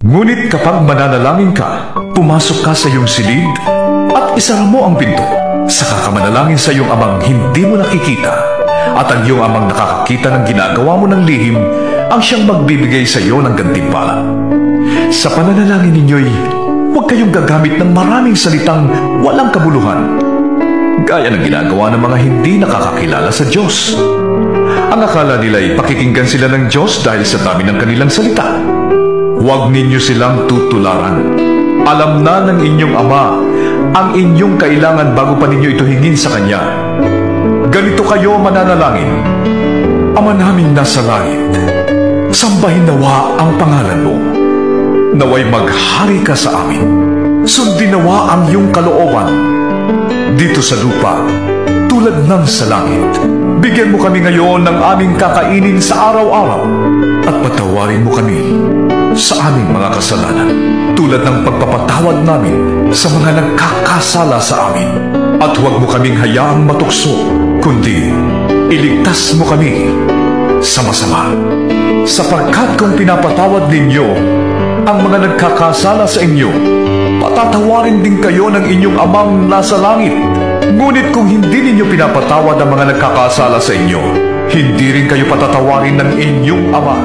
Ngunit kapag mananalangin ka, pumasok ka sa iyong silid at isara mo ang pinto. Saka ka manalangin sa iyong amang hindi mo nakikita, at ang iyong amang nakakakita ng ginagawa mo ng lihim ang siyang magbibigay sa iyo ng gantimpala. Sa pananalangin ninyo'y huwag kayong gagamit ng maraming salitang walang kabuluhan, gaya ng ginagawa ng mga hindi nakakakilala sa Diyos. Ang akala nila'y pakikinggan sila ng Diyos dahil sa dami ng kanilang salita. Huwag ninyo silang tutularan. Alam na ng inyong Ama ang inyong kailangan bago pa ninyo ito hingin sa Kanya. Ganito kayo mananalangin: Ama naming nasa langit, sambahin nawa ang pangalan mo. Naway maghari ka sa amin. Sundin nawa ang iyong kalooban dito sa lupa tulad ng sa langit. Bigyan mo kami ngayon ng aming kakainin sa araw-araw, at patawarin mo kami sa aming mga kasalanan, tulad ng pagpapatawad namin sa mga nagkakasala sa amin. At huwag mo kaming hayaang matukso, kundi iligtas mo kami sa masama. Sapagkat kung pinapatawad ninyo ang mga nagkakasala sa inyo, patatawarin din kayo ng inyong Amang nasa langit. Ngunit kung hindi ninyo pinapatawad ang mga nagkakasala sa inyo, hindi rin kayo patatawarin ng inyong Ama